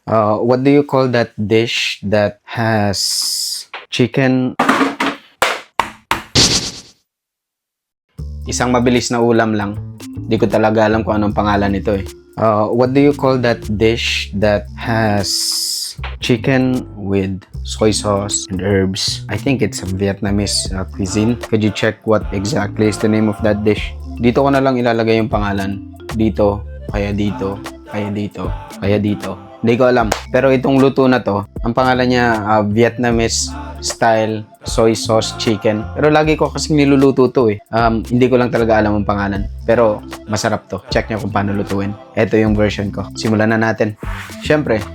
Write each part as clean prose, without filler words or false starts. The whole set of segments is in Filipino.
What do you call that dish that has chicken? Isang mabilis na ulam lang. Di ko talaga alam kung anong pangalan nito eh. What do you call that dish that has chicken with soy sauce and herbs? I think it's a Vietnamese cuisine. Could you check what exactly is the name of that dish? Dito ko na lang ilalagay yung pangalan. Dito, kaya dito, kaya dito, kaya dito. Hindi ko alam. Pero itong luto na to, ang pangalan niya Vietnamese style soy sauce chicken. Pero lagi ko kasi niluluto to eh. Hindi ko lang talaga alam ang pangalan. Pero masarap to. Check nyo kung paano lutuin. Ito yung version ko. Simulan na natin. Siyempre,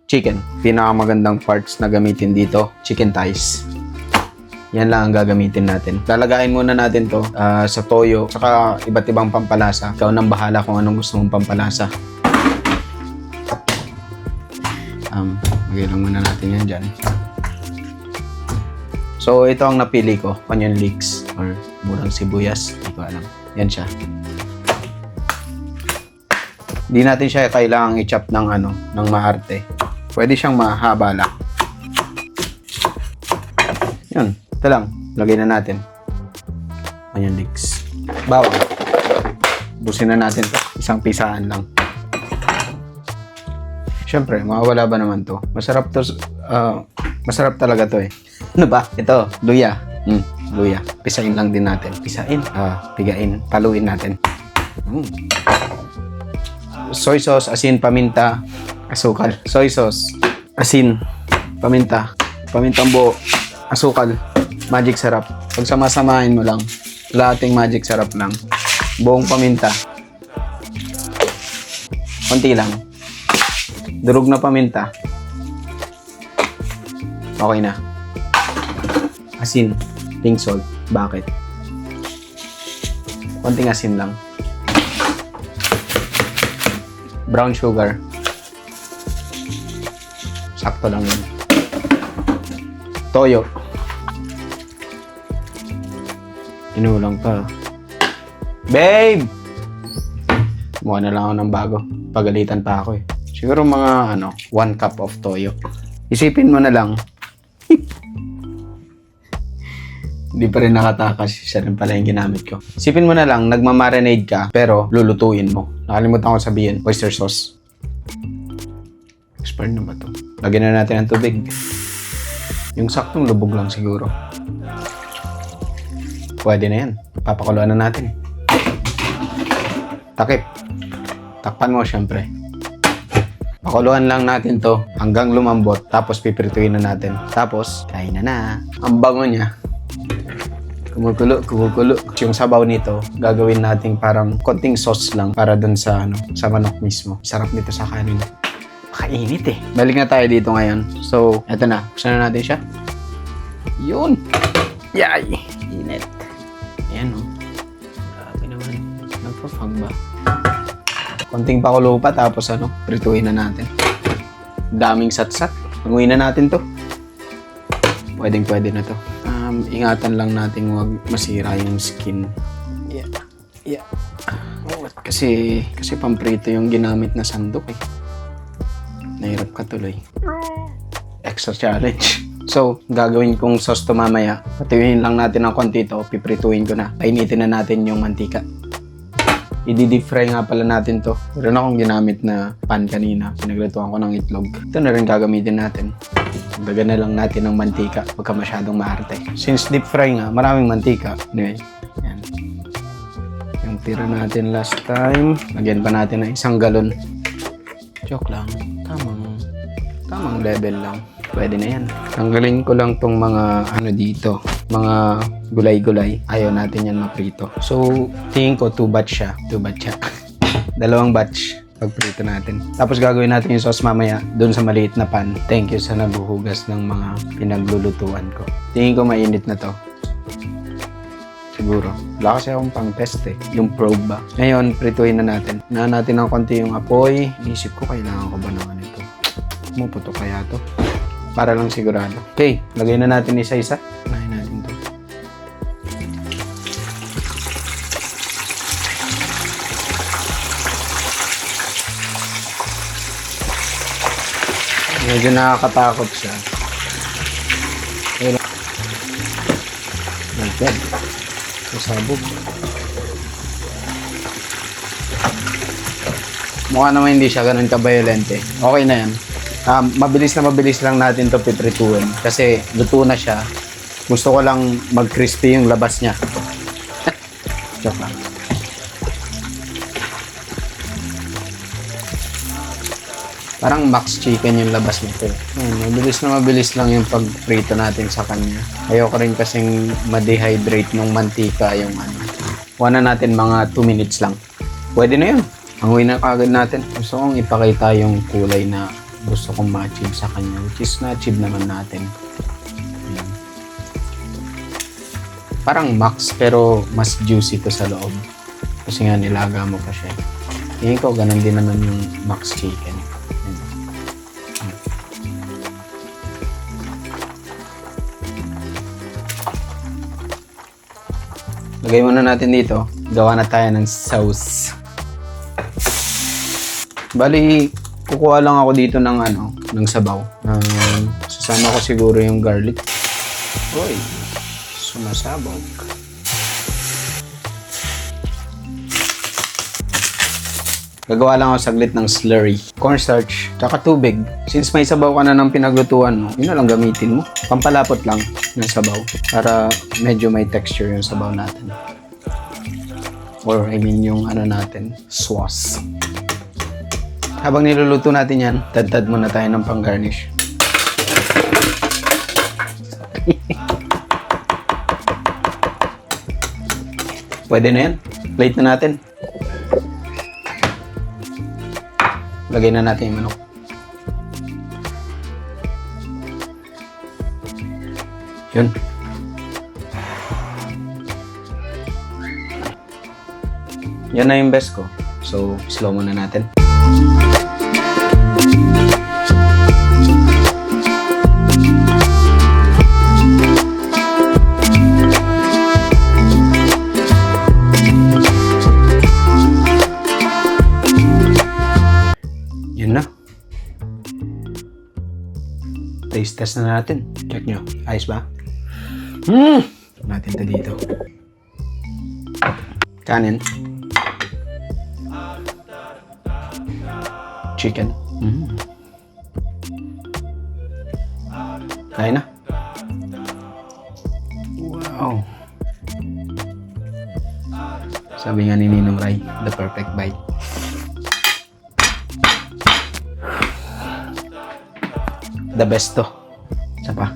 chicken. Pinakamagandang parts na gamitin dito, chicken thighs. Yan lang ang gagamitin natin. Lalagayin muna natin to sa toyo, saka iba't ibang pampalasa. Ikaw nang bahala kung anong gusto mong pampalasa. Lagay lang muna natin yan dyan. So, ito ang napili ko. Onion leeks or murang sibuyas. Hindi ko alam. Yan siya. Hindi natin siya kailangang i-chop ng maarte. Pwede siyang mahaba lang. Yun. Ito lang. Lagay na natin. Onion leeks. Bawang. Busin na natin to. Isang pisaan lang. Siyempre, mawawala ba naman to? Masarap to. Masarap talaga to eh. Ano ba? Ito, luya. Luya. Pisain lang din natin. Pisain. Pigain. Paluin natin. Soy sauce, asin, paminta, asukal. Soy sauce, asin, paminta, pamintang buo, asukal, magic sarap. Pag samasamahin mo lang, lahating magic sarap lang. Buong paminta. Konti lang. Durog na paminta. Okay na. Asin, pink salt. Bakit? Konting asin lang. Brown sugar. Sakto lang yun. Toyo. Inulang pa. Babe! Mukha na lang ako ng bago. Pagalitan pa ako eh. Siguro mga 1 cup of toyo. Isipin mo na lang. Hindi pa rin nakatakas. Siya rin pala yung ginamit ko. Isipin mo na lang, nagmamarinade ka, pero lulutuin mo. Nakalimutan ko sabihin, oyster sauce. Expert na ba ito? Lagyan na natin ng tubig. Yung saktong lubog lang siguro. Pwede na yan. Papakuluan na natin. Takip. Takpan mo syempre. Pakuluan lang natin to hanggang lumambot. Tapos pipirituin na natin. Tapos, kain na. Ang bango niya. Kumukulo. Yung sabaw nito, gagawin natin parang konting sauce lang para dun sa manok mismo. Sarap nito sa kanin. Makainit eh. Balik na tayo dito ngayon. So, eto na. Buksan na natin siya. Yun. Yay! Init. Ayan o. Grabe naman. Nagpa-fang ba? Konting pakulo pa tapos prituin na natin. Daming satsat. Panguin na natin to. Pwede na to. Ingatan lang natin huwag masira yung skin. Yeah. Kasi pamprito yung ginamit na sandok eh. Nahirap ka tuloy. Extra challenge. So, gagawin kong sauce to mamaya. Patiwihin lang natin ng konti to. Piprituin ko na. Painitin na natin yung mantika. I-deep fry nga pala natin to. Meron akong ginamit na pan kanina. Pinaglutuan ko ng itlog. Ito na rin gagamitin natin. Dagan na lang natin ng mantika. Huwag ka masyadong maarte. Since deep fry nga, maraming mantika. Anyway, yan. Yung tira natin last time. Lagyan pa natin ng 1 galon. Joke lang. Tamang level lang. Pwede na yan. Tanggalin ko lang tong mga dito. Mga gulay-gulay. Ayaw natin yan maprito. So, tingin ko 2 batch siya. 2 batch siya. 2 batch pagprito natin. Tapos gagawin natin yung sauce mamaya doon sa maliit na pan. Thank you sa naghuhugas ng mga pinaglulutuan ko. Tingin ko mainit na to. Siguro. Wala kasi akong pang test eh. Yung probe ba. Ngayon, prituin na natin. Unahan natin ng konti yung apoy. Inisip ko kailangan ko ba naman ito. Pumuputo kaya to. Para lang sigurado. Okay, lagay na natin isa-isa. Unahin natin to. Medyo nakakatakot siya. Ayun. My God. Masabog. Mukha naman hindi siya ganun ka-violente. Okay na yan. Mabilis lang natin to piprituin. Kasi luto na siya. Gusto ko lang mag-crispy yung labas niya. Joke lang. Parang max chicken yung labas nito. Mabilis lang yung pag-prito natin sa kanya. Ayoko rin kasing ma-dehydrate ng mantika yung ano. Kuha na natin mga 2 minutes lang. Pwede na yun. Hanguin na kagad natin. Gusto kong ipakita yung kulay na gusto kong ma-achieve sa kanya. Which is na-achieve naman natin. Ayan. Parang max pero mas juicy to sa loob. Kasi nga nilaga mo pa siya. Tingin ko ganun din naman yung max chicken. Lagay muna natin dito. Gawa na tayo ng sauce. Bali, kukuha lang ako dito ng ng sabaw. Sasama ko siguro yung garlic. Uy, sumasabog. Gagawa lang ako saglit ng slurry. Cornstarch, tsaka tubig. Since may sabaw ka na ng pinaglutuan mo, yun na lang gamitin mo. Pampalapot lang ng sabaw para medyo may texture yung sabaw natin. Or I mean yung natin, sauce. Habang niluluto natin yan, tad-tad muna tayo ng pang-garnish. Pwede na yan. Plate na natin. Lagay na natin yung manok. Yun. Yan na yung best ko. So, slow muna natin. Yun na. Taste test na natin. Check nyo. Ayos ba? Natin ito dito. Kanin. Chicken. Kaya na. Wow. Sabi nga ni Ninong Rai, the perfect bite. The best to. Isa pa.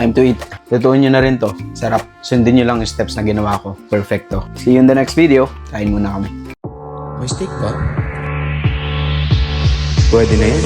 Time to eat. Lutuin nyo na rin to. Sarap. Sundin nyo lang yung steps na ginawa ko. Perfecto. See you in the next video. Kain muna kami. May steak ba? Pwede na yun.